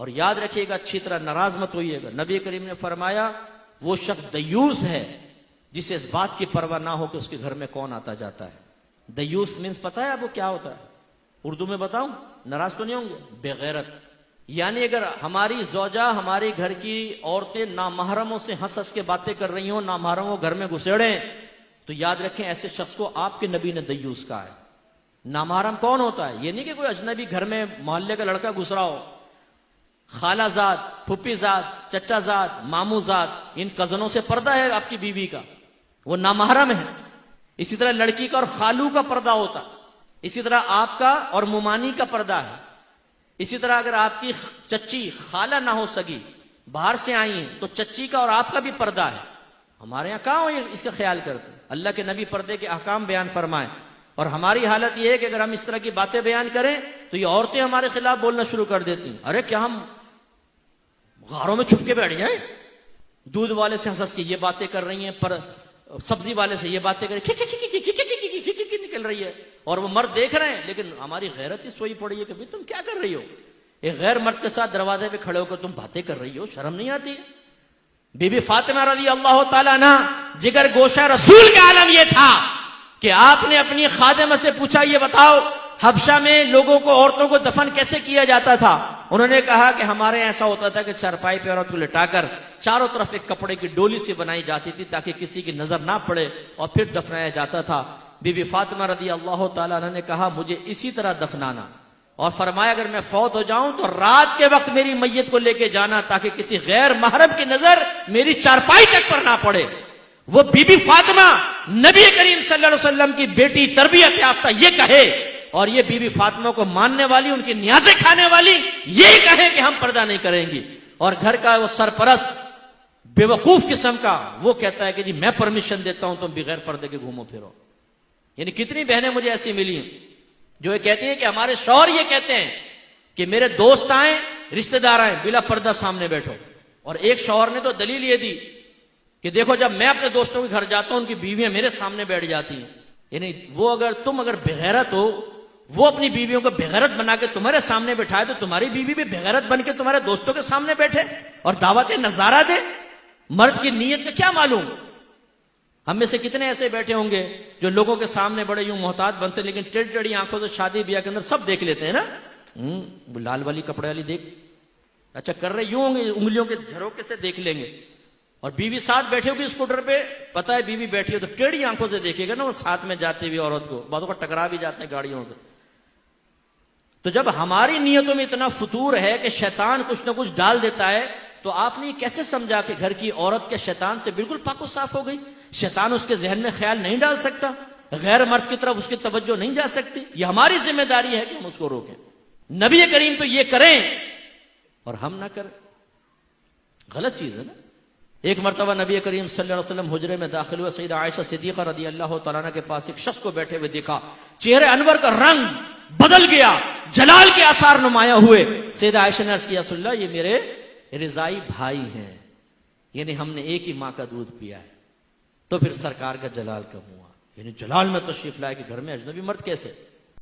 और याद रखिएगा, अच्छी तरह नाराज मत होइएगा। नबी करीम ने फरमाया वो शख्स दयूस है जिसे इस बात की परवाह ना हो कि उसके घर में कौन आता जाता है। दयूस मीन्स पता है आपको क्या होता है? उर्दू में बताऊं, नाराज तो नहीं होंगे? बेगैरत। यानी अगर हमारी ज़ौजा, हमारे घर की औरतें नामहरमों से हंस हंस के बातें कर रही हो, नामहरमों घर में घुसेड़े, तो याद रखें ऐसे शख्स को आपके नबी ने दयूस कहा है। नामहरम कौन होता है? ये नहीं कि कोई अजनबी घर में मोहल्ले का लड़का घुस रहा हो। खालाजाद, फुप्पीजाद, चचाजाद, मामूजाद, इन कजनों से पर्दा है आपकी बीवी का, वो नामहरम है। इसी तरह लड़की का और खालू का पर्दा होता है। इसी तरह आपका और मुमानी का पर्दा है। इसी तरह अगर आपकी चच्ची खाला ना हो सकी, बाहर से आई है, तो चच्ची का और आपका भी पर्दा है। हमारे यहां कहां हो ये इसका ख्याल करते? अल्लाह के नबी पर्दे के अहकाम बयान फरमाए, और हमारी हालत यह है कि अगर हम इस तरह की बातें बयान करें तो ये औरतें हमारे खिलाफ बोलना शुरू कर देती हैं। अरे क्या हम गारों में छुप के बैठ जाए? दूध वाले से हंस के ये बातें कर रही हैं, पर सब्जी वाले से ये बातें कर निकल रही है, और वो मर्द देख रहे हैं, लेकिन हमारी गैरत ही सोई पड़ी है कि भाई तुम क्या कर रही हो? एक गैर मर्द के साथ दरवाजे पे खड़े होकर तुम बातें कर रही हो, शर्म नहीं आती? बीबी फातिमा रज़ी अल्लाह ताला अन्हा, जिगर गोशा रसूल का आलम यह था कि आपने अपनी खादिमा से पूछा, ये बताओ हबशा में लोगों को, औरतों को दफन कैसे किया जाता था? उन्होंने कहा कि हमारे ऐसा होता था कि चारपाई पे औरत को लिटाकर चारों तरफ एक कपड़े की डोली से बनाई जाती थी ताकि किसी की नजर ना पड़े, और फिर दफनाया जाता था। बीबी फातिमा रज़ी अल्लाह ताला अन्हा ने कहा, मुझे इसी तरह दफनाना, और फरमाया अगर मैं फौत हो जाऊं तो रात के वक्त मेरी मैयत को लेके जाना ताकि किसी गैर महरम की नजर मेरी चारपाई तक पर ना पड़े। वो बीबी फातिमा नबी करीम सल्लल्लाहु अलैहि वसल्लम की बेटी, तरबियत याफ्ता, ये कहे, और ये बीबी फातिमा को मानने वाली, उनकी न्याज़ें खाने वाली, ये कहे कि हम पर्दा नहीं करेंगी। और घर का वो सरपरस्त बेवकूफ किस्म का, वो कहता है कि जी मैं परमिशन देता हूं तुम बगैर पर्दे के घूमो फिरो। यानी कितनी बहनें मुझे ऐसी मिली हैं जो ये कहती हैं कि हमारे शौहर ये कहते हैं कि मेरे दोस्त आए, रिश्तेदार आए, बिला पर्दा सामने बैठो। और एक शौहर ने तो दलील ये दी कि देखो जब मैं अपने दोस्तों के घर जाता हूं, उनकी बीवियां मेरे सामने बैठ जाती हैं। यानी वो तुम अगर बेगैरत हो, वो अपनी बीवियों को बेगैरत बना के तुम्हारे सामने बैठाए, तो तुम्हारी बीवी भी बेगैरत बन के तुम्हारे दोस्तों के सामने बैठे और दावत नजारा दे। मर्द की नीयत का क्या मालूम? हम में से कितने ऐसे बैठे होंगे जो लोगों के सामने बड़े यूं मोहताज बनते, लेकिन टेढ़ी टेढ़ी आंखों से शादी ब्याह के अंदर सब देख लेते हैं ना। लाल वाली कपड़े वाली देख, अच्छा कर रहे यूं होंगे, उंगलियों के झरोके से देख लेंगे। और बीवी साथ बैठे होगी स्कूटर पे, पता है बीवी बैठी हो तो टेढ़ी आंखों से देखेगा ना वो साथ में जाती हुई औरत को, बातों को टकरा भी जाते हैं गाड़ियों से। तो जब हमारी नीयतों में इतना फतूर है कि शैतान कुछ ना कुछ डाल देता है, तो आपने ये कैसे समझा कि घर की औरत के शैतान से बिल्कुल पाको साफ हो गई? शैतान उसके जहन में ख्याल नहीं डाल सकता, गैर मर्द की तरफ उसकी तवज्जो नहीं जा सकती। ये हमारी जिम्मेदारी है कि हम उसको रोकें। नबी करीम तो ये करें और हम ना करें, गलत चीज है ना। एक मरतबा नबी करीम सल्लल्लाहु अलैहि वसल्लम हुजरे में दाखिल हुए, सईदा आयशा सिद्दीका रज़ी अल्लाह तआला अन्हा के पास एक शख्स को बैठे हुए देखा, चेहरे अनवर का रंग बदल गया, जलाल के आसार नुमाया हुए। सईदा आयशा ने अर्ज़ किया, रसूलल्लाह ये मेरे रिज़ाई भाई हैं, यानी हमने एक ही माँ का दूध पिया है। तो फिर सरकार का जलाल कम हुआ, यानी जलाल में तशरीफ लाए कि घर में अजनबी मर्द कैसे?